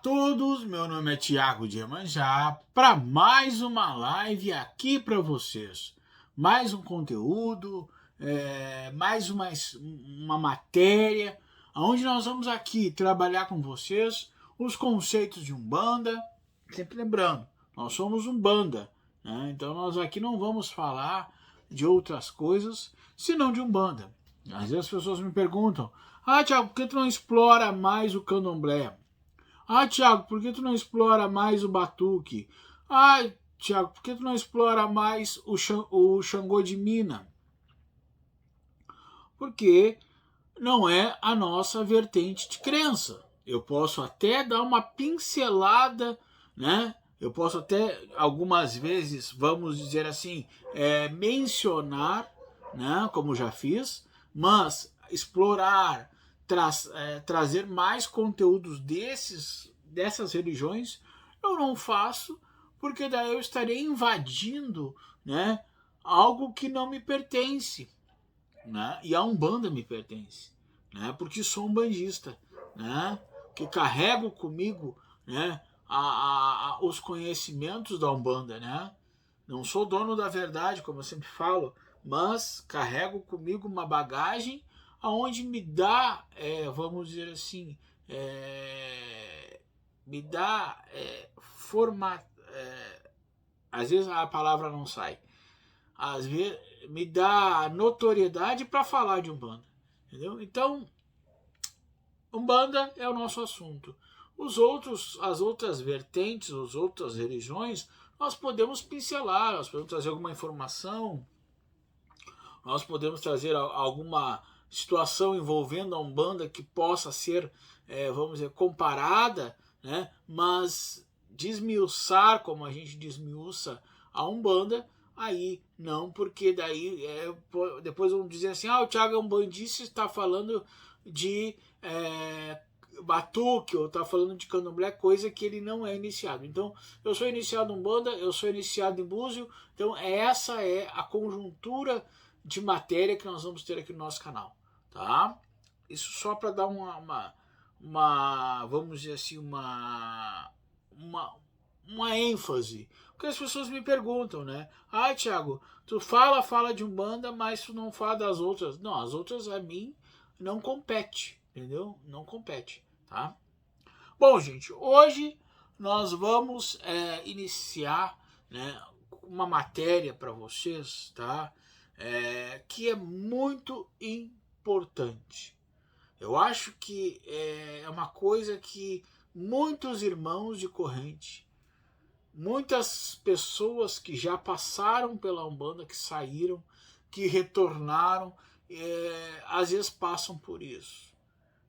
todos, meu nome é Tiago de Iemanjá para mais uma live aqui para vocês. Mais um conteúdo, mais uma matéria, onde nós vamos aqui trabalhar com vocês os conceitos de Umbanda. Sempre lembrando, nós somos Umbanda, né? Então nós aqui não vamos falar de outras coisas senão de Umbanda. Às vezes as pessoas me perguntam: Tiago, por que tu não explora mais o candomblé? Tiago, por que tu não explora mais o batuque? Tiago, por que tu não explora mais o Xangô de Mina? Porque não é a nossa vertente de crença. Eu posso até dar uma pincelada, né? Eu posso até, algumas vezes, vamos dizer assim, mencionar, né? Como já fiz, mas explorar, trazer mais conteúdos dessas religiões, eu não faço, porque daí eu estarei invadindo, né? Algo que não me pertence, né? E a Umbanda me pertence, né? Porque sou um bandista, né? Que carrego comigo, né? Os conhecimentos da Umbanda, né? Não sou dono da verdade, como eu sempre falo, mas carrego comigo uma bagagem aonde me dá, vamos dizer assim, me dá forma, às vezes a palavra não sai, às vezes me dá notoriedade para falar de Umbanda, entendeu? Então, Umbanda é o nosso assunto. As outras vertentes, as outras religiões, nós podemos pincelar, nós podemos trazer alguma informação, nós podemos trazer alguma situação envolvendo a Umbanda que possa ser, vamos dizer, comparada, né? Mas desmiuçar, como a gente desmiuça a Umbanda, aí não, porque daí depois vão dizer assim: o Thiago é um bandista e está falando de batuque, ou está falando de candomblé, coisa que ele não é iniciado. Então, eu sou iniciado em Umbanda, eu sou iniciado em Búzio, então essa é a conjuntura de matéria que nós vamos ter aqui no nosso canal, tá? Isso só para dar uma, vamos dizer assim, uma ênfase. Porque as pessoas me perguntam, né? Thiago, tu fala de Umbanda, mas tu não fala das outras. Não, as outras a mim não compete, entendeu? Não compete, tá? Bom, gente, hoje nós vamos iniciar, né, uma matéria para vocês, tá? Que é muito importante. Eu acho que é uma coisa que muitos irmãos de corrente, muitas pessoas que já passaram pela Umbanda, que saíram, que retornaram, às vezes passam por isso.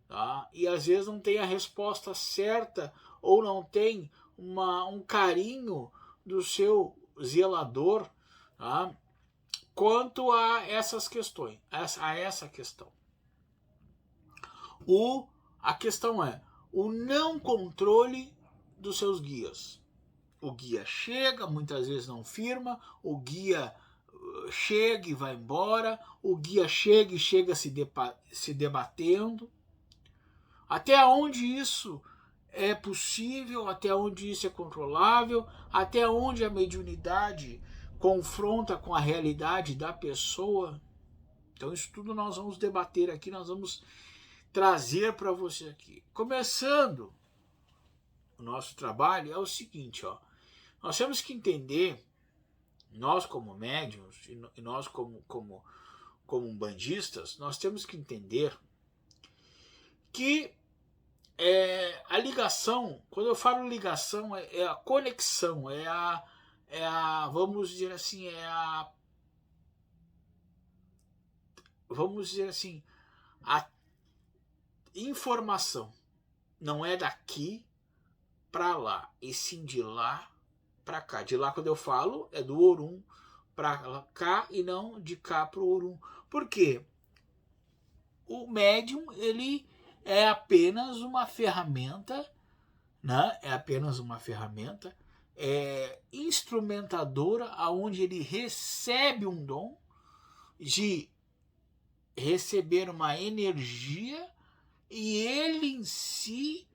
Tá? E às vezes não tem a resposta certa ou não tem um carinho do seu zelador, tá? Quanto a essas questões, a essa questão. A questão é o não controle dos seus guias. O guia chega, muitas vezes não firma, o guia chega e vai embora, o guia chega se debatendo. Até onde isso é possível, até onde isso é controlável, até onde a mediunidade confronta com a realidade da pessoa. Então isso tudo nós vamos debater aqui, nós vamos trazer para você aqui. Começando o nosso trabalho é o seguinte, nós temos que entender, nós como médiuns e nós como umbandistas, nós temos que entender que a ligação, quando eu falo ligação, é a conexão, vamos dizer assim, vamos dizer assim, a informação não é daqui para lá, e sim de lá para cá. De lá, quando eu falo, é do Orum para cá e não de cá para o Orum. Por quê? O médium, ele é apenas uma ferramenta, né? É apenas uma ferramenta instrumentadora, aonde ele recebe um dom de receber uma energia e ele em si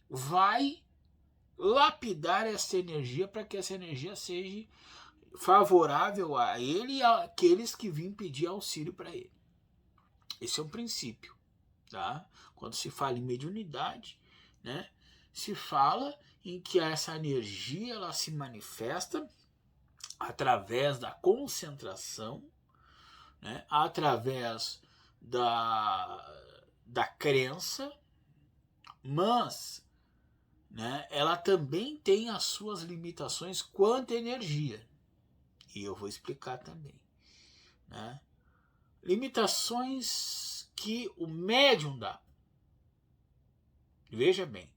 vai lapidar essa energia para que essa energia seja favorável a ele e àqueles que vêm pedir auxílio para ele. Esse é um princípio. Tá? Quando se fala em mediunidade, né, se fala em que essa energia ela se manifesta através da concentração, né, através da crença, mas, né, ela também tem as suas limitações quanto à energia. E eu vou explicar também. Né? Limitações que o médium dá. Veja bem.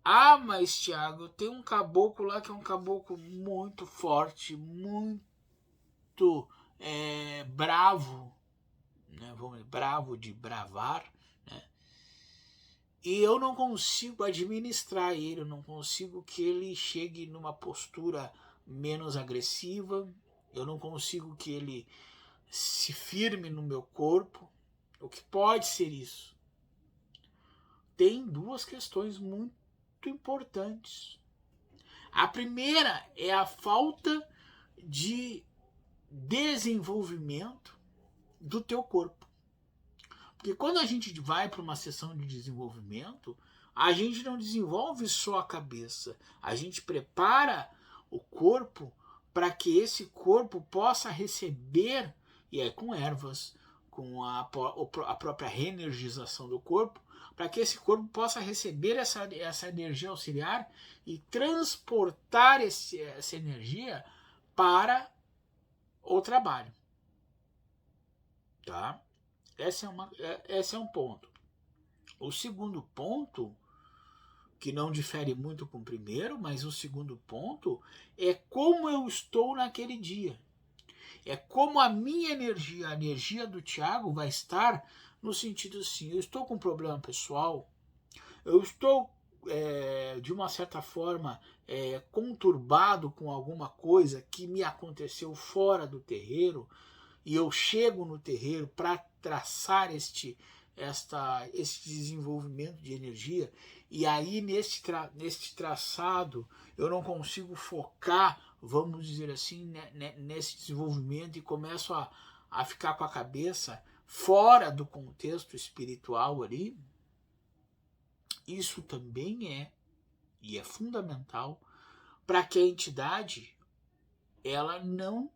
Ah, mas Tiago, tem um caboclo lá que é um caboclo muito forte, muito bravo, né? Bravo de bravar, né? E eu não consigo administrar ele, eu não consigo que ele chegue numa postura menos agressiva, eu não consigo que ele se firme no meu corpo. O que pode ser isso? Tem duas questões muito importantes. A primeira é a falta de desenvolvimento do teu corpo. Porque quando a gente vai para uma sessão de desenvolvimento, a gente não desenvolve só a cabeça, a gente prepara o corpo para que esse corpo possa receber, e é com ervas, com a própria reenergização do corpo, para que esse corpo possa receber essa energia auxiliar e transportar essa energia para o trabalho. Tá? Esse é um ponto. O segundo ponto, que não difere muito com o primeiro, mas o segundo ponto é como eu estou naquele dia. É como a minha energia, a energia do Tiago vai estar no sentido assim, eu estou com um problema pessoal, eu estou de uma certa forma conturbado com alguma coisa que me aconteceu fora do terreiro, e eu chego no terreiro para traçar este desenvolvimento de energia, e aí neste traçado eu não consigo focar, vamos dizer assim, nesse desenvolvimento, e começo a ficar com a cabeça fora do contexto espiritual ali. Isso também e é fundamental para que a entidade ela não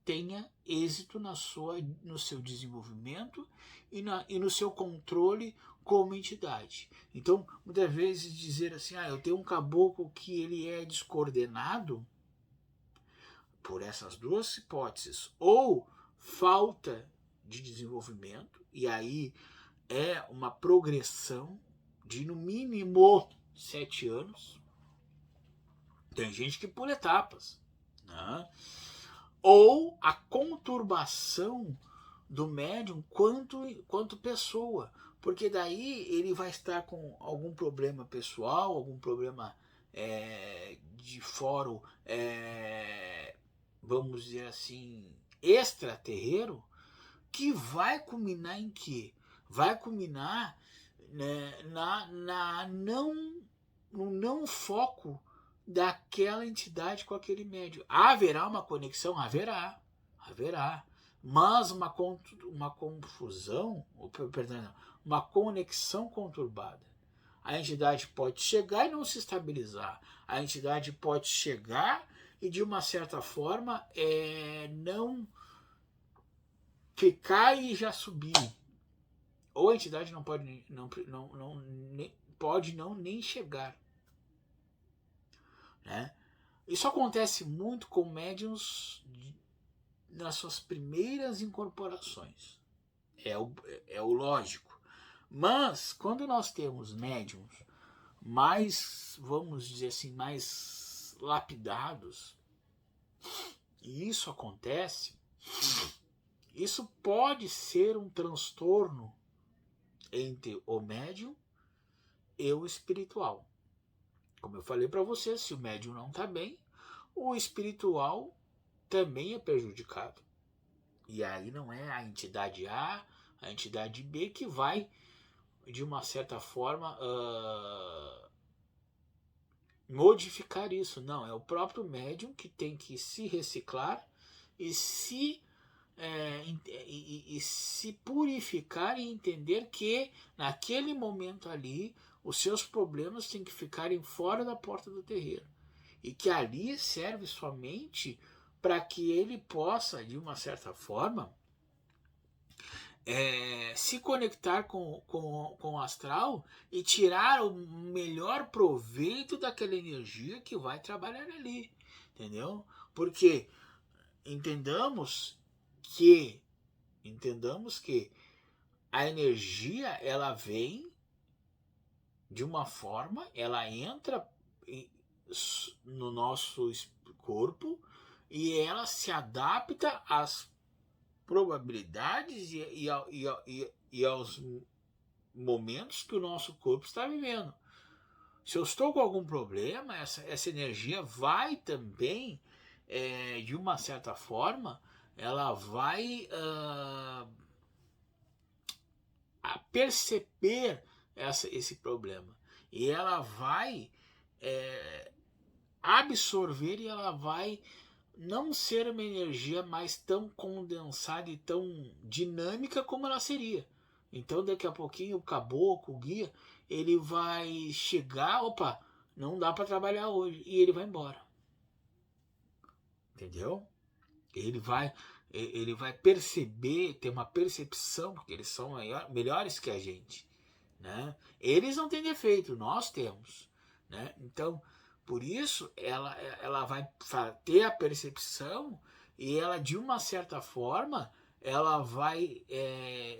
tenha êxito no seu desenvolvimento e no seu controle como entidade. Então, muitas vezes dizer assim, eu tenho um caboclo que ele é descoordenado, por essas duas hipóteses, ou falta de desenvolvimento, e aí é uma progressão de no mínimo 7 anos. Tem gente que pula etapas, né? Ou a conturbação do médium quanto pessoa, porque daí ele vai estar com algum problema pessoal, algum problema de fórum, vamos dizer assim, extraterreiro, que vai culminar em quê? Vai culminar, né, no não foco daquela entidade com aquele médium. Haverá uma conexão? Haverá. Mas uma confusão, perdão, uma conexão conturbada. A entidade pode chegar e não se estabilizar. A entidade pode chegar e, de uma certa forma, não ficar e já subir. Ou a entidade não pode nem chegar. Né? Isso acontece muito com médiums nas suas primeiras incorporações. É o lógico. Mas, quando nós temos médiums mais, vamos dizer assim, mais lapidados, e isso acontece, isso pode ser um transtorno entre o médium e o espiritual. Como eu falei para você, se o médium não está bem, o espiritual também é prejudicado. E aí não é a entidade A, a entidade B que vai, de uma certa forma, modificar isso. Não, é o próprio médium que tem que se reciclar e se purificar e entender que naquele momento ali os seus problemas têm que ficarem fora da porta do terreiro e que ali serve somente para que ele possa, de uma certa forma, se conectar com o astral e tirar o melhor proveito daquela energia que vai trabalhar ali, entendeu? Porque entendamos que a energia ela vem de uma forma, ela entra no nosso corpo e ela se adapta às probabilidades e aos momentos que o nosso corpo está vivendo. Se eu estou com algum problema, essa energia vai também, de uma certa forma, ela vai a perceber esse problema. E ela vai absorver e ela vai não ser uma energia mais tão condensada e tão dinâmica como ela seria. Então daqui a pouquinho o caboclo, o guia, ele vai chegar, opa, não dá para trabalhar hoje, e ele vai embora. Entendeu? Ele vai perceber, ter uma percepção, porque eles são melhores que a gente, né? Eles não têm defeito, nós temos, né? Então, por isso, ela vai ter a percepção e ela, de uma certa forma, ela vai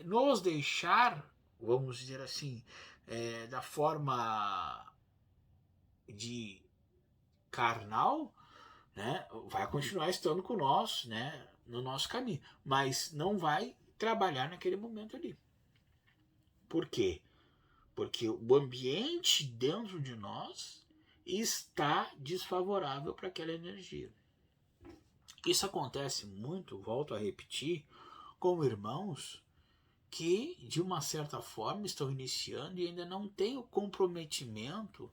nos deixar, vamos dizer assim, da forma de carnal, né? Vai continuar estando com nós, né? No nosso caminho, mas não vai trabalhar naquele momento ali. Por quê? Porque o ambiente dentro de nós está desfavorável para aquela energia. Isso acontece muito, volto a repetir, com irmãos que, de uma certa forma, estão iniciando e ainda não têm o comprometimento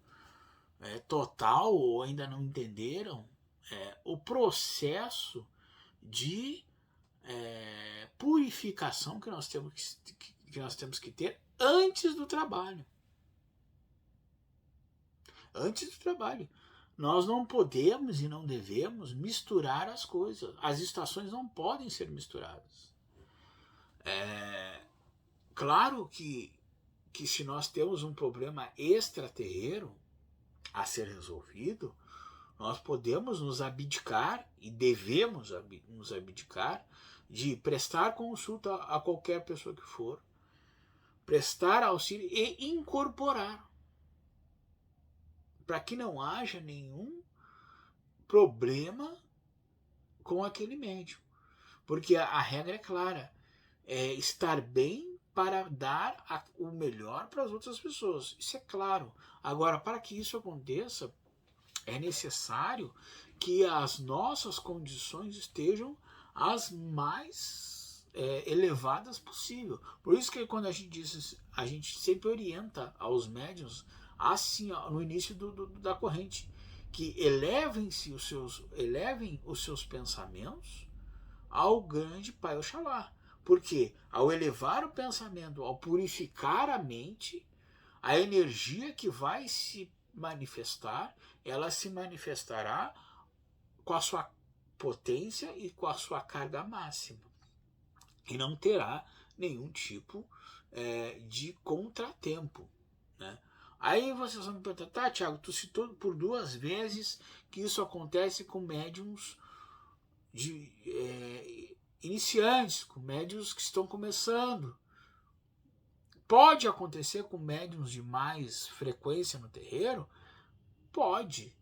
total, ou ainda não entenderam o processo de purificação que nós temos que ter antes do trabalho. Antes do trabalho. Nós não podemos e não devemos misturar as coisas. As estações não podem ser misturadas. Claro que se nós temos um problema extraterreno a ser resolvido, nós podemos nos abdicar e devemos nos abdicar de prestar consulta a qualquer pessoa que for, prestar auxílio e incorporar, para que não haja nenhum problema com aquele médium. Porque a regra é clara, é estar bem para dar o melhor para as outras pessoas. Isso é claro. Agora, para que isso aconteça, é necessário que as nossas condições estejam as mais elevadas possível. Por isso que quando a gente diz, a gente sempre orienta aos médiuns assim, ó, no início da corrente, que elevem os seus pensamentos ao grande Pai Oxalá. Porque ao elevar o pensamento, ao purificar a mente, a energia que vai se manifestar, ela se manifestará com a sua potência e com a sua carga máxima. E não terá nenhum tipo de contratempo, né? Aí vocês vão me perguntar, tá, Thiago, tu citou por 2 vezes que isso acontece com médiums iniciantes, com médiums que estão começando. Pode acontecer com médiums de mais frequência no terreiro? Pode.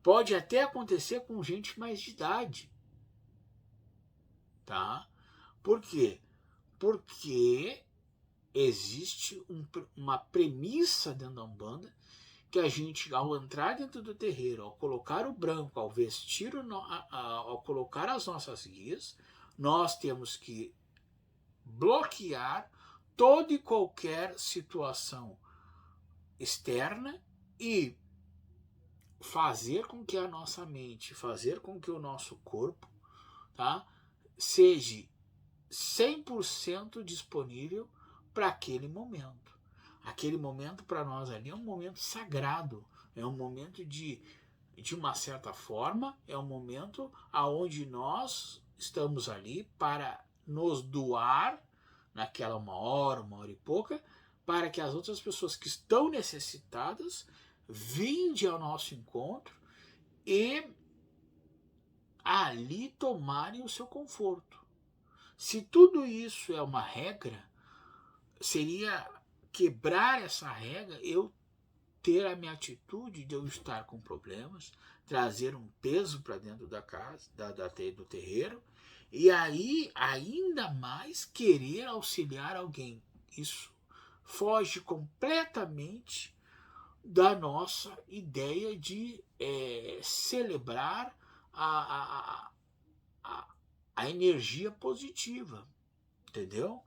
Pode até acontecer com gente mais de idade. Tá? Por quê? Porque existe uma premissa dentro da Umbanda que a gente, ao entrar dentro do terreiro, ao colocar o branco, ao vestir, ao colocar as nossas guias, nós temos que bloquear toda e qualquer situação externa e fazer com que a nossa mente, fazer com que o nosso corpo, tá, seja 100% disponível para aquele momento. Aquele momento para nós ali é um momento sagrado, é um momento de uma certa forma, é um momento aonde nós estamos ali para nos doar naquela uma hora e pouca, para que as outras pessoas que estão necessitadas vinde ao nosso encontro e ali tomarem o seu conforto. Se tudo isso é uma regra, seria quebrar essa regra eu ter a minha atitude de eu estar com problemas, trazer um peso para dentro da casa, do terreiro, e aí ainda mais querer auxiliar alguém. Isso foge completamente da nossa ideia de celebrar a, a, a energia positiva, entendeu?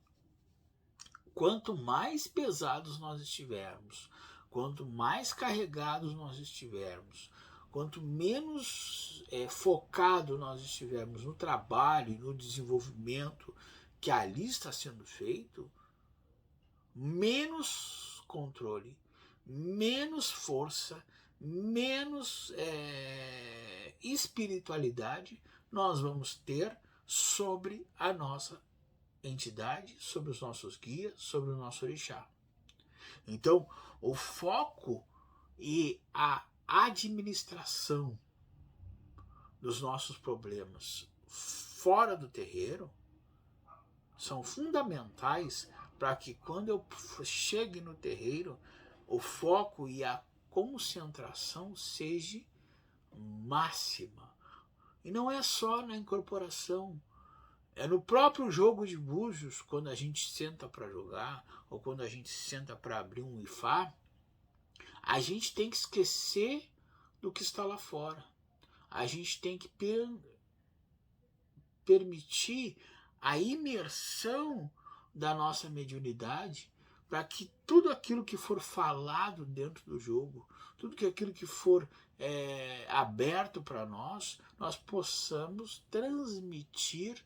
Quanto mais pesados nós estivermos, quanto mais carregados nós estivermos, quanto menos focado nós estivermos no trabalho e no desenvolvimento que ali está sendo feito, menos controle, menos força, menos espiritualidade nós vamos ter sobre a nossa entidade, sobre os nossos guias, sobre o nosso orixá. Então, o foco e a administração dos nossos problemas fora do terreiro são fundamentais para que quando eu chegue no terreiro, o foco e a concentração seja máxima. E não é só na incorporação. É no próprio jogo de búzios, quando a gente senta para jogar, ou quando a gente senta para abrir um Ifá, a gente tem que esquecer do que está lá fora. A gente tem que permitir a imersão da nossa mediunidade para que tudo aquilo que for falado dentro do jogo, tudo aquilo que for aberto para nós possamos transmitir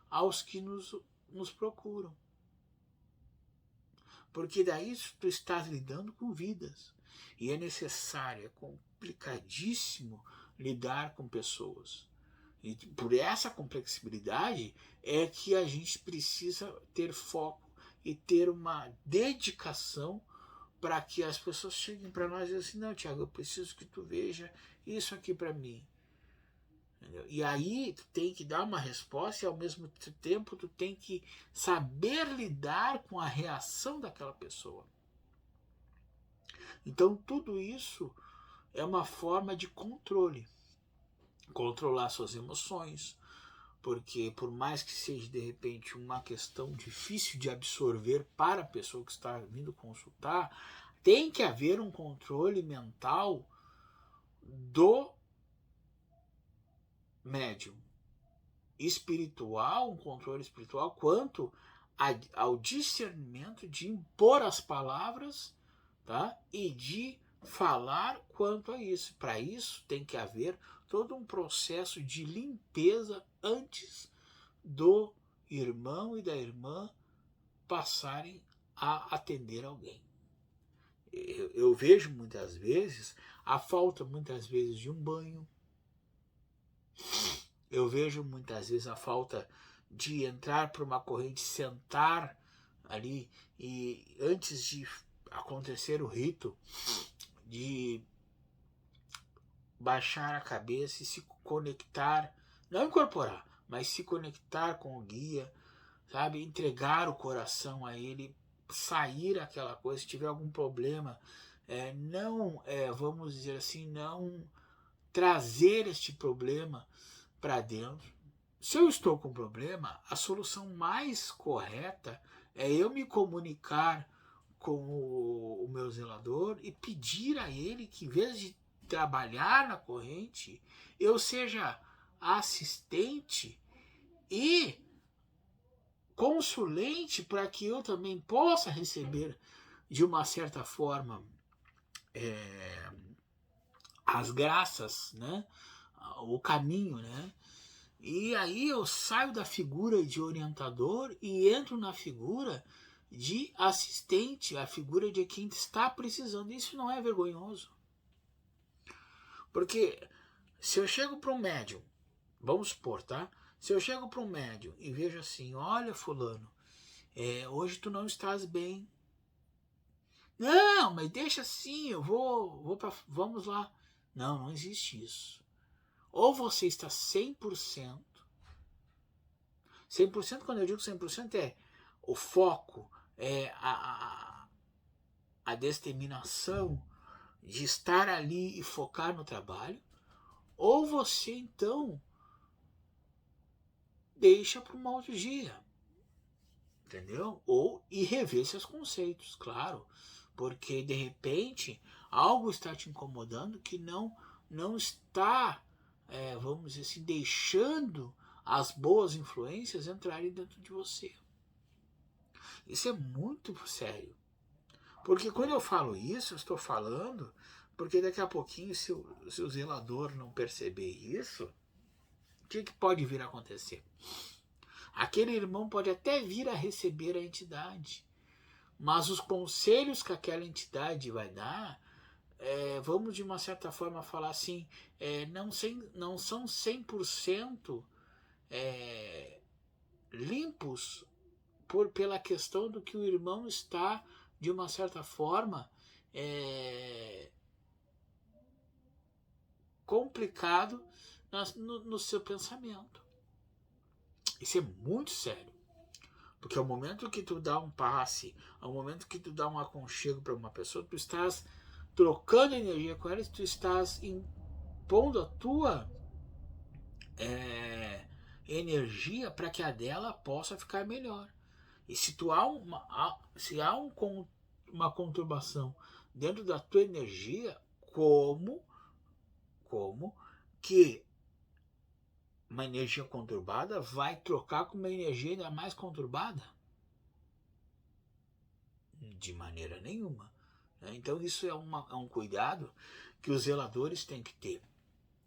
aos que nos procuram. Porque daí tu estás lidando com vidas. E é necessário, é complicadíssimo lidar com pessoas. E por essa complexibilidade é que a gente precisa ter foco e ter uma dedicação para que as pessoas cheguem para nós e digam assim, não, Tiago, eu preciso que tu veja isso aqui para mim. Entendeu? E aí tu tem que dar uma resposta e ao mesmo tempo tu tem que saber lidar com a reação daquela pessoa. Então tudo isso é uma forma de controle. Controlar suas emoções, porque por mais que seja de repente uma questão difícil de absorver para a pessoa que está vindo consultar, tem que haver um controle mental do médium espiritual, um controle espiritual, quanto ao discernimento de impor as palavras, tá? E de falar quanto a isso. Para isso tem que haver todo um processo de limpeza antes do irmão e da irmã passarem a atender alguém. Eu vejo muitas vezes a falta muitas vezes de um banho. Eu vejo muitas vezes a falta de entrar para uma corrente, sentar ali e antes de acontecer o rito, de baixar a cabeça e se conectar, não incorporar, mas se conectar com o guia, sabe? Entregar o coração a ele, sair aquela coisa, se tiver algum problema, não, vamos dizer assim, não trazer este problema para dentro. Se eu estou com problema, a solução mais correta é eu me comunicar com o meu zelador e pedir a ele que, em vez de trabalhar na corrente, eu seja assistente e consulente para que eu também possa receber de uma certa forma as graças, né? O caminho, né? E aí eu saio da figura de orientador e entro na figura de assistente, a figura de quem está precisando. Isso não é vergonhoso. Porque se eu chego para um médium, vamos supor, tá? Se eu chego para um médium e vejo assim, olha fulano, hoje tu não estás bem. Não, mas deixa assim, vamos lá. Não, não existe isso. Ou você está 100% quando eu digo 100% é o foco, é a determinação de estar ali e focar no trabalho, ou você então deixa para um outro dia, entendeu? Ou e rever seus conceitos, claro, porque de repente algo está te incomodando que não está, vamos dizer assim, deixando as boas influências entrarem dentro de você. Isso é muito sério. Porque quando eu falo isso, eu estou falando porque daqui a pouquinho, se o zelador não perceber isso, o que pode vir a acontecer? Aquele irmão pode até vir a receber a entidade, mas os conselhos que aquela entidade vai dar, vamos de uma certa forma falar assim, não são 100% limpos pela questão do que o irmão está, de uma certa forma, complicado no seu pensamento. Isso é muito sério. Porque ao momento que tu dá um passe, ao momento que tu dá um aconchego para uma pessoa, tu estás trocando energia com ela, tu estás impondo a tua energia para que a dela possa ficar melhor. E se há uma conturbação dentro da tua energia, como que uma energia conturbada vai trocar com uma energia ainda mais conturbada? De maneira nenhuma. Então isso é um cuidado que os zeladores têm que ter.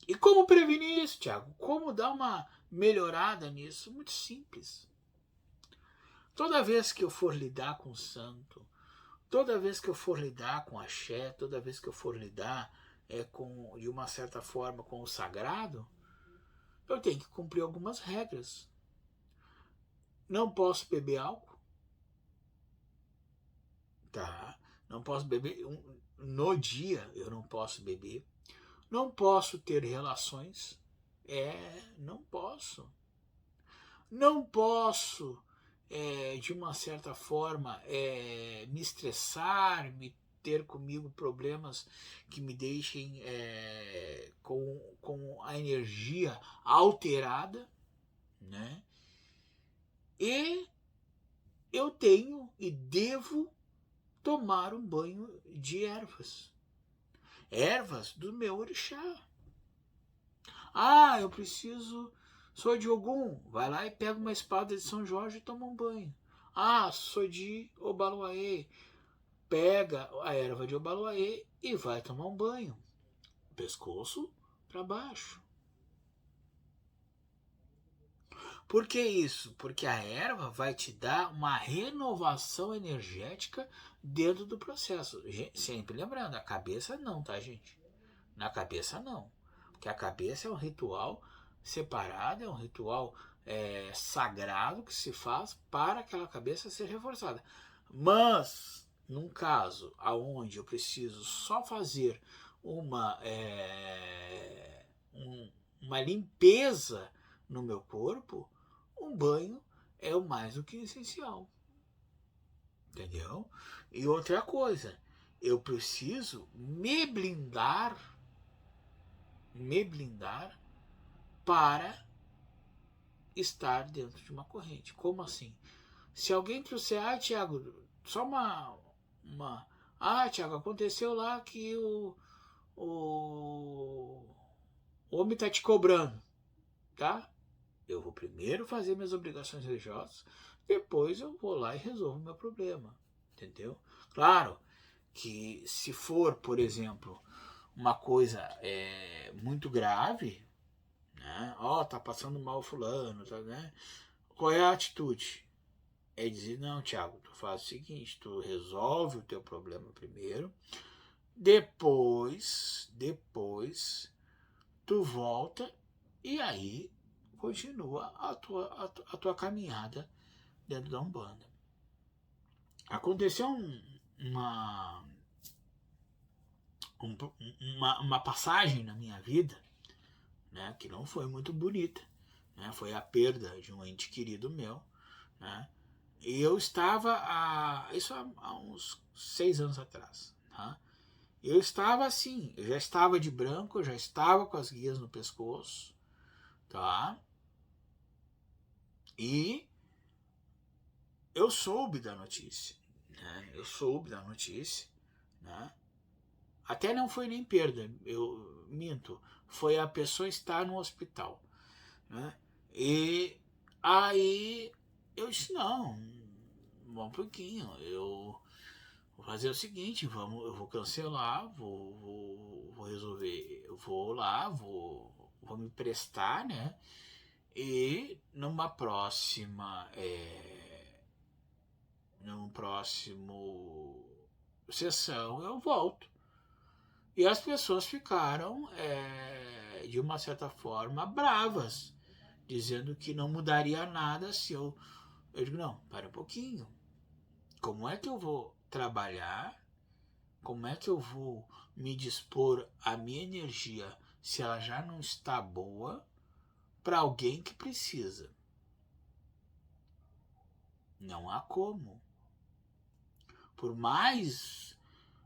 E como prevenir isso, Tiago? Como dar uma melhorada nisso? Muito simples. Toda vez que eu for lidar com o santo, toda vez que eu for lidar com axé, toda vez que eu for lidar de uma certa forma com o sagrado, eu tenho que cumprir algumas regras. Não posso beber álcool. Tá? Não posso beber. No dia eu não posso beber. Não posso ter relações. Não posso. Não posso, de uma certa forma, me estressar, ter comigo problemas que me deixem com a energia alterada, né? E eu tenho e devo tomar um banho de ervas do meu orixá. Eu preciso, sou de Ogum, vai lá e pega uma espada de São Jorge e toma um banho. Sou de Obaluaê, pega a erva de Obaluaê e vai tomar um banho. Pescoço para baixo. Por que isso? Porque a erva vai te dar uma renovação energética dentro do processo. Sempre lembrando, a cabeça não, tá, gente? Na cabeça não. Porque a cabeça é um ritual separado, é um ritual sagrado que se faz para aquela cabeça ser reforçada. Mas, num caso onde eu preciso só fazer uma limpeza no meu corpo, um banho é o mais do que essencial. Entendeu? E outra coisa, eu preciso me blindar para estar dentro de uma corrente. Como assim? Se alguém trouxer, Tiago, só Tiago, aconteceu lá que o homem tá te cobrando, tá? Eu vou primeiro fazer minhas obrigações religiosas, depois eu vou lá e resolvo o meu problema, entendeu? Claro que se for, por exemplo, uma coisa muito grave, né? Ó, tá passando mal fulano, tá, né? Qual é a atitude? É dizer, não, Thiago, tu faz o seguinte, tu resolve o teu problema primeiro, depois tu volta e aí continua a tua caminhada dentro da Umbanda. Aconteceu uma, uma passagem na minha vida, né, que não foi muito bonita, né, foi a perda de um ente querido meu, né, e eu estava, isso há uns 6 anos atrás, tá? Eu estava assim, eu já estava de branco, eu já estava com as guias no pescoço, tá? E eu soube da notícia, né? Eu soube da notícia, né? Até não foi nem perda, eu minto, foi a pessoa estar no hospital, né? E aí eu disse, não, um pouquinho, eu vou fazer o seguinte, eu vou cancelar, vou resolver, eu vou lá, vou me prestar, né? E num próximo sessão eu volto. E as pessoas ficaram, de uma certa forma, bravas, dizendo que não mudaria nada se eu. Eu digo, não, para um pouquinho. Como é que eu vou trabalhar? Como é que eu vou me dispor a minha energia se ela já não está boa para alguém que precisa? Não há como. Por mais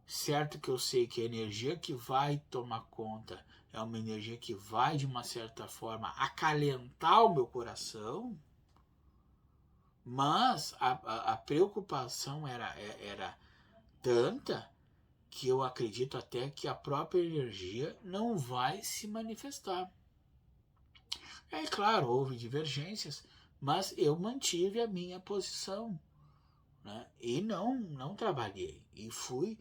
certo que eu sei que a energia que vai tomar conta é uma energia que vai, de uma certa forma, acalentar o meu coração, mas a preocupação era tanta que eu acredito até que a própria energia não vai se manifestar. É claro, houve divergências, mas eu mantive a minha posição, né? E não trabalhei. E fui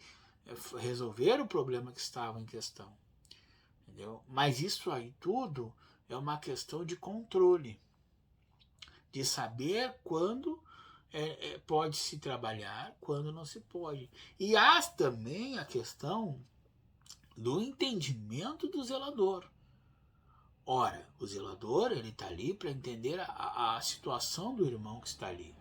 resolver o problema que estava em questão. Entendeu? Mas isso aí tudo é uma questão de controle, de saber quando pode se trabalhar, quando não se pode. E há também a questão do entendimento do zelador. Ora, o zelador ele está ali para entender a situação do irmão que está ali,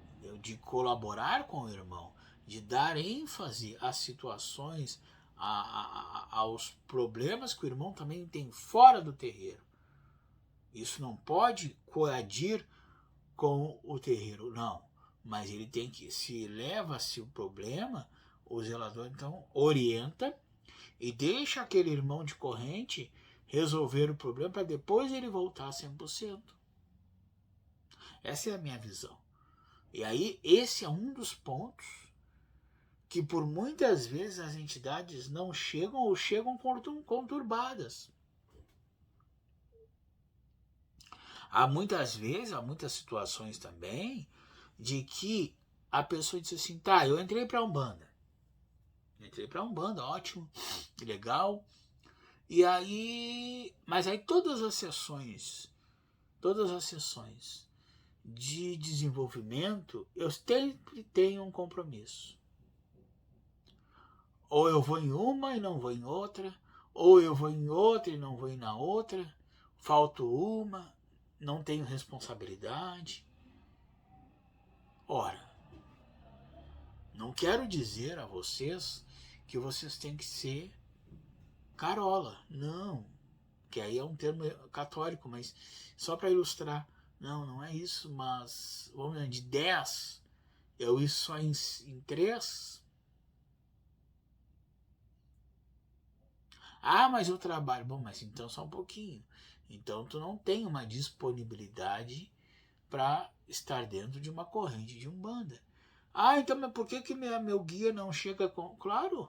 entendeu? De colaborar com o irmão, de dar ênfase às situações, aos problemas que o irmão também tem fora do terreiro. Isso não pode coadir com o terreiro, não. Mas ele tem que, se leva-se o problema, o zelador então orienta e deixa aquele irmão de corrente resolver o problema para depois ele voltar a 100%. Essa é a minha visão. E aí, esse é um dos pontos que por muitas vezes as entidades não chegam ou chegam conturbadas. Há muitas situações também de que a pessoa diz assim, tá, eu entrei para Umbanda. Entrei para Umbanda, ótimo, legal. E aí, mas aí todas as sessões de desenvolvimento, eu sempre tenho um compromisso. Ou eu vou em uma e não vou em outra, ou eu vou em outra e não vou na outra, falto uma, não tenho responsabilidade. Ora, não quero dizer a vocês que vocês têm que ser carola, não, que aí é um termo católico, mas só para ilustrar, não é isso, mas vamos dizer, de 10, eu ir só em 3. Ah, mas eu trabalho. Bom, mas então só um pouquinho. Então tu não tem uma disponibilidade para estar dentro de uma corrente de Umbanda. Ah, então mas por que meu guia não chega com... Claro,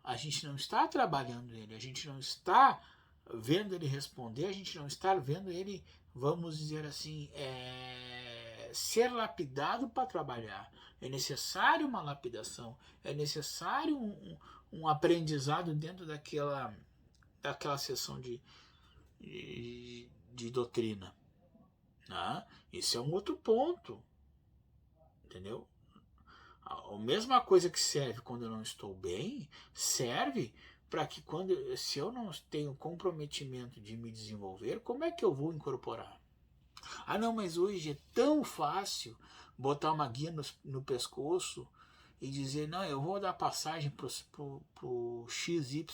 a gente não está trabalhando ele, a gente não está vendo ele responder, a gente não está vendo ele, vamos dizer assim, ser lapidado para trabalhar. É necessário uma lapidação, é necessário um aprendizado dentro daquela sessão de doutrina. Né? Esse é um outro ponto, entendeu? A mesma coisa que serve quando eu não estou bem, serve para que se eu não tenho comprometimento de me desenvolver, como é que eu vou incorporar? Ah, não, mas hoje é tão fácil botar uma guia no pescoço e dizer, não, eu vou dar passagem pro XYZ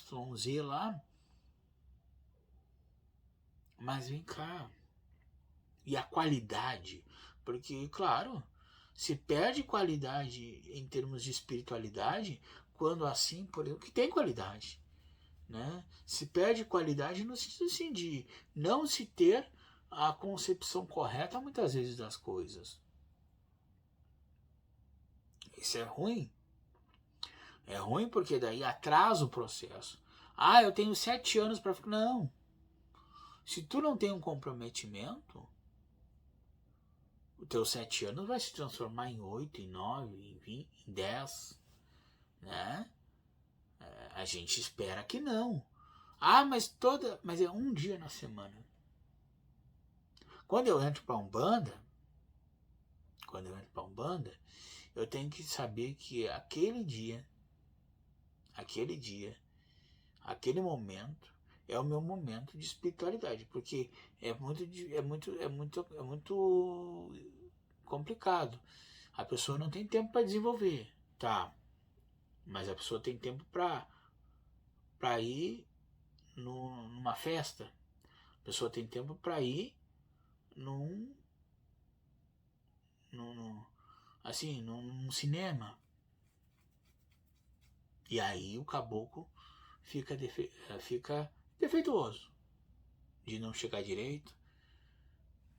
lá, mas vem cá. E a qualidade? Porque, claro, se perde qualidade em termos de espiritualidade quando assim, por exemplo, que tem qualidade. Né? Se perde qualidade no sentido assim, de não se ter a concepção correta muitas vezes das coisas. Isso é ruim. É ruim porque daí atrasa o processo. Ah, eu tenho 7 anos para ficar. Não. Se tu não tem um comprometimento, os teus 7 anos vai se transformar em 8, em 9, em 20, em 10. Né? A gente espera que não. Ah, mas é um dia na semana. Quando eu entro para Umbanda, eu tenho que saber que aquele momento é o meu momento de espiritualidade, porque é muito complicado. A pessoa não tem tempo para desenvolver, tá? Mas a pessoa tem tempo para ir numa festa. A pessoa tem tempo para ir num, num, num cinema. E aí o caboclo fica defeituoso de não chegar direito.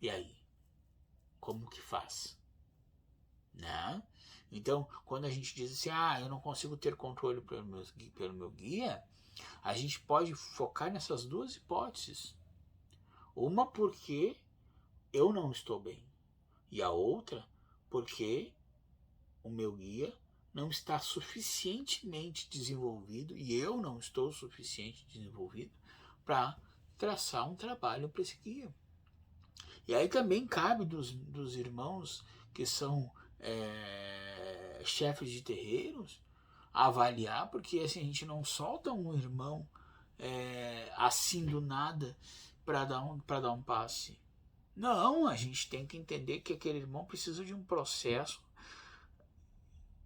E aí? Como que faz? Né? Então, quando a gente diz assim, eu não consigo ter controle pelo meu guia, a gente pode focar nessas duas hipóteses. Uma porque eu não estou bem. E a outra porque o meu guia não está suficientemente desenvolvido e eu não estou suficientemente desenvolvido para traçar um trabalho para esse guia. E aí também cabe dos irmãos que são chefes de terreiros avaliar, porque assim, a gente não solta um irmão assim do nada para dar um passe. Não, a gente tem que entender que aquele irmão precisa de um processo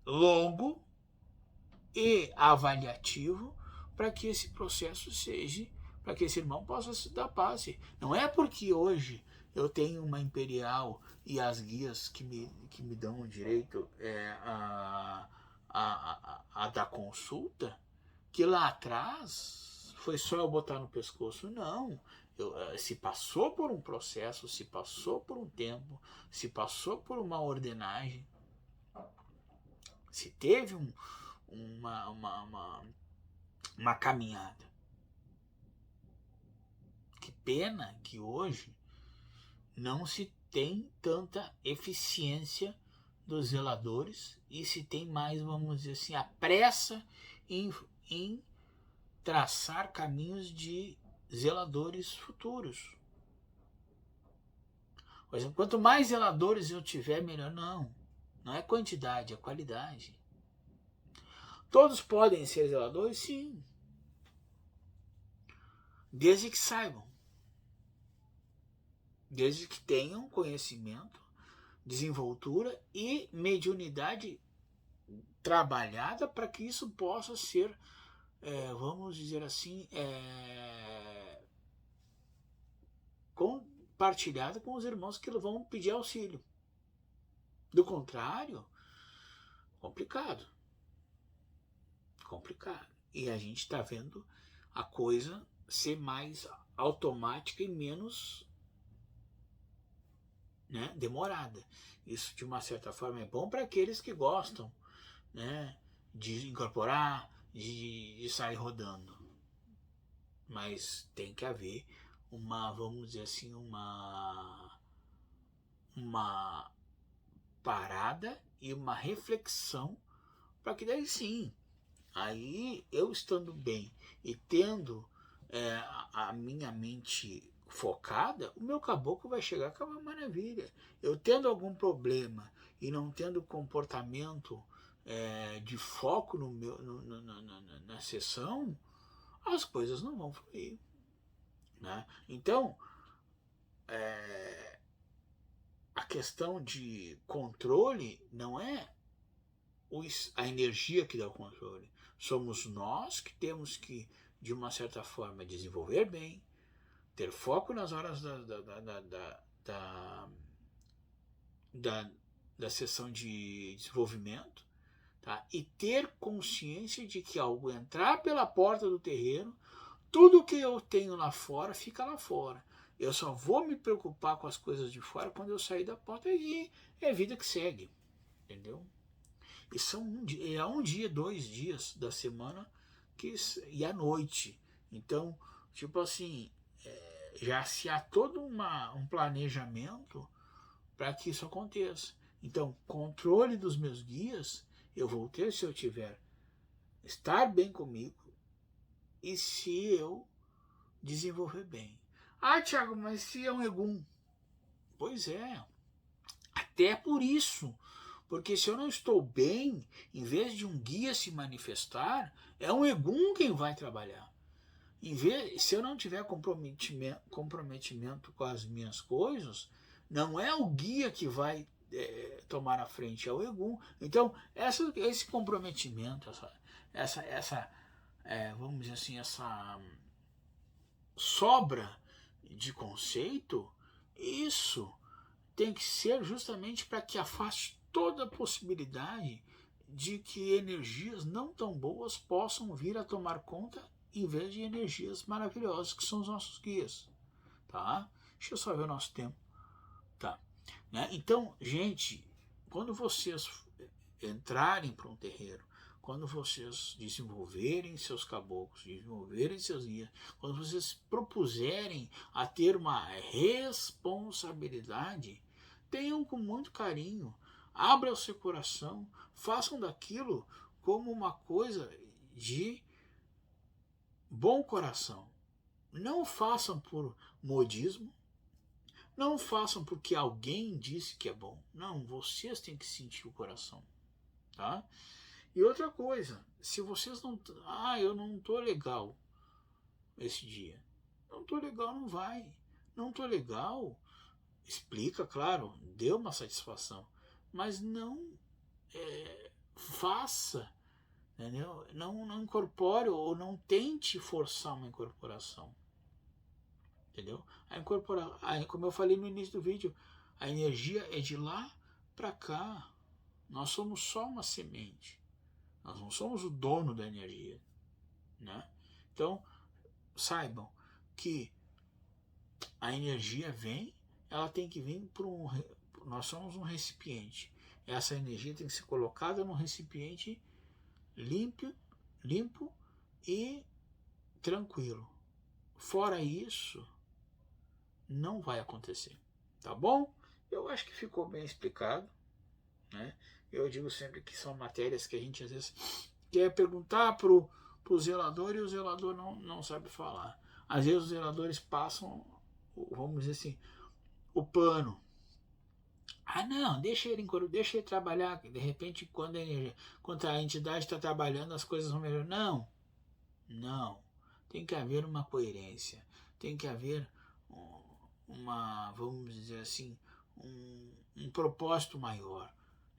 longo e avaliativo para que esse processo seja, para que esse irmão possa se dar passe. Não é porque hoje eu tenho uma imperial e as guias que me dão o direito a dar consulta, que lá atrás foi só eu botar no pescoço. Não. Se passou por um processo, se passou por um tempo, se passou por uma ordenagem, se teve uma caminhada. Que pena que hoje não se tem tanta eficiência dos zeladores e se tem mais, vamos dizer assim, a pressa em traçar caminhos de zeladores futuros. Por exemplo, quanto mais zeladores eu tiver, melhor. Não é quantidade, é qualidade. Todos podem ser zeladores? Sim. Desde que saibam. Desde que tenham conhecimento, desenvoltura e mediunidade trabalhada para que isso possa ser, vamos dizer assim, compartilhado com os irmãos que vão pedir auxílio. Do contrário, complicado. E a gente está vendo a coisa ser mais automática e menos demorada. Isso, de uma certa forma, é bom para aqueles que gostam de incorporar, de sair rodando. Mas tem que haver vamos dizer assim, uma parada e uma reflexão para que daí sim Aí, eu estando bem e tendo a minha mente focada, o meu caboclo vai chegar com uma maravilha. Eu tendo algum problema e não tendo comportamento de foco no meu, na sessão, as coisas não vão fluir. Né? Então, a questão de controle não é a energia que dá o controle. Somos nós que temos que, de uma certa forma, desenvolver bem, ter foco nas horas da, da sessão de desenvolvimento, tá? E ter consciência de que ao entrar pela porta do terreiro, tudo que eu tenho lá fora fica lá fora. Eu só vou me preocupar com as coisas de fora quando eu sair da porta e é vida que segue, entendeu? E são um dia, 2 dias da semana e à noite. Então, tipo assim, já se há todo um planejamento para que isso aconteça. Então, controle dos meus guias eu vou ter se eu tiver estar bem comigo e se eu desenvolver bem. Ah, Thiago, mas se é um egum? Pois é, até por isso. Porque se eu não estou bem, em vez de um guia se manifestar, é um egum quem vai trabalhar. Se eu não tiver comprometimento com as minhas coisas, não é o guia que vai tomar a frente, é o egum. Então, esse comprometimento, vamos dizer assim, essa sobra de conceito, isso tem que ser justamente para que afaste toda a possibilidade de que energias não tão boas possam vir a tomar conta em vez de energias maravilhosas que são os nossos guias, tá? Deixa eu só ver o nosso tempo, tá? Né? Então, gente, quando vocês entrarem para um terreiro, quando vocês desenvolverem seus caboclos, desenvolverem seus guias, quando vocês propuserem a ter uma responsabilidade, tenham com muito carinho, abra o seu coração, façam daquilo como uma coisa de bom coração. Não façam por modismo, não façam porque alguém disse que é bom. Não, vocês têm que sentir o coração, tá? E outra coisa, se vocês não... Ah, eu não tô legal esse dia. Não tô legal, não vai. Não tô legal. Explica, claro, deu uma satisfação. Mas não faça, entendeu? Não incorpore ou não tente forçar uma incorporação. Entendeu? Como eu falei no início do vídeo, a energia é de lá para cá. Nós somos só uma semente. Nós não somos o dono da energia, né? Então, saibam que a energia vem, ela tem que vir por nós somos um recipiente. Essa energia tem que ser colocada num recipiente limpo e tranquilo. Fora isso, não vai acontecer, tá bom? Eu acho que ficou bem explicado, né? Eu digo sempre que são matérias que a gente às vezes quer perguntar pro zelador e o zelador não sabe falar. Às vezes os zeladores passam, vamos dizer assim, o pano. Ah, não, deixa ele trabalhar. De repente, quando a entidade está trabalhando, as coisas vão melhorar. Não, não. Tem que haver uma coerência. Tem que haver vamos dizer assim, um propósito maior.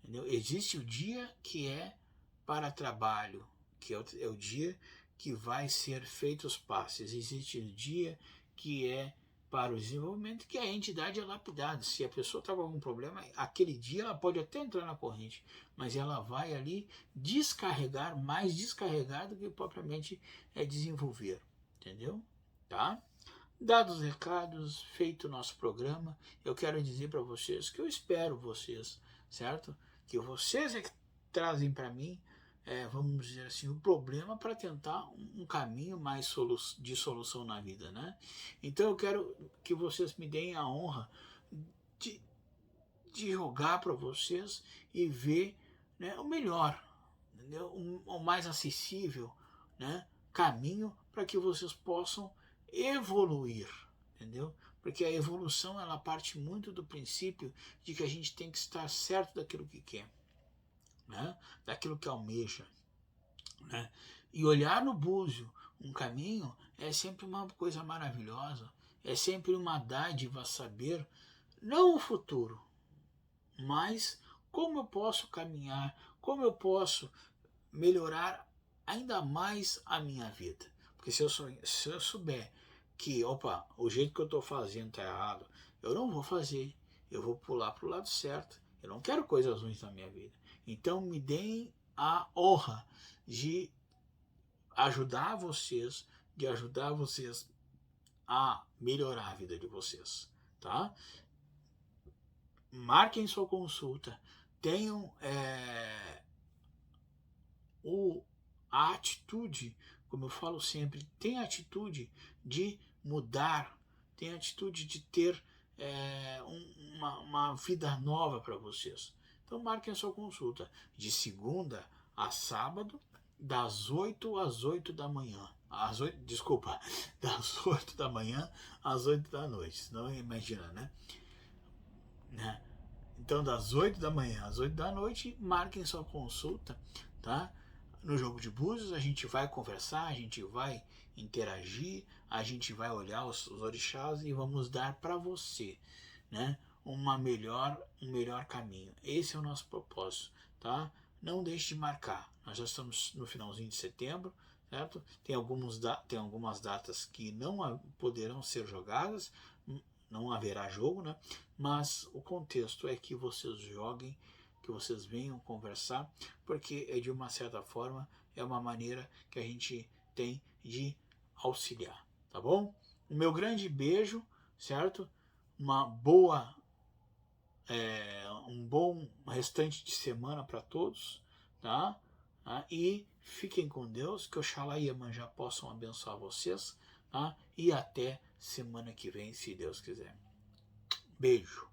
Entendeu? Existe o dia que é para trabalho, que é o dia que vai ser feito os passes. Existe o dia que é para o desenvolvimento, que a entidade é lapidada. Se a pessoa está com algum problema, aquele dia ela pode até entrar na corrente, mas ela vai ali descarregar, mais descarregar do que propriamente desenvolver. Entendeu? Tá? Dados os recados, feito o nosso programa, eu quero dizer para vocês que eu espero vocês, certo? Que vocês é que trazem para mim, vamos dizer assim, o problema para tentar um caminho mais de solução na vida, né? Então eu quero que vocês me deem a honra de jogar para vocês e ver, né, o melhor entendeu? O mais acessível, né, caminho para que vocês possam evoluir, entendeu? Porque a evolução ela parte muito do princípio de que a gente tem que estar certo daquilo que quer, né, daquilo que almeja, né? E olhar no búzio um caminho é sempre uma coisa maravilhosa, é sempre uma dádiva saber, não o futuro, mas como eu posso caminhar, como eu posso melhorar ainda mais a minha vida. Porque se eu souber que, opa, o jeito que eu estou fazendo está errado, eu não vou fazer, eu vou pular para o lado certo. Eu não quero coisas ruins na minha vida. Então me deem a honra de ajudar vocês, a melhorar a vida de vocês, tá? Marquem sua consulta, tenham a atitude, como eu falo sempre, tem a atitude de mudar, tem a atitude de ter uma vida nova para vocês. Então marquem a sua consulta de segunda a sábado, das 8 às 8 da manhã. Desculpa, das 8 da manhã às 8 da noite. Não imagina, né? Então, das 8 da manhã às 8 da noite, marquem sua consulta, tá? No Jogo de Búzios, a gente vai conversar, a gente vai interagir, a gente vai olhar os orixás e vamos dar para você, né, um melhor caminho. Esse é o nosso propósito, tá? Não deixe de marcar. Nós já estamos no finalzinho de setembro, certo? Tem algumas datas que não poderão ser jogadas, não haverá jogo, né? Mas o contexto é que vocês joguem, que vocês venham conversar, porque de uma certa forma é uma maneira que a gente tem de auxiliar, tá bom? O meu grande beijo, certo? Uma boa, um bom restante de semana para todos, tá? E fiquem com Deus, que Oxalá e Iemanjá possam abençoar vocês, tá? E até semana que vem, se Deus quiser. Beijo.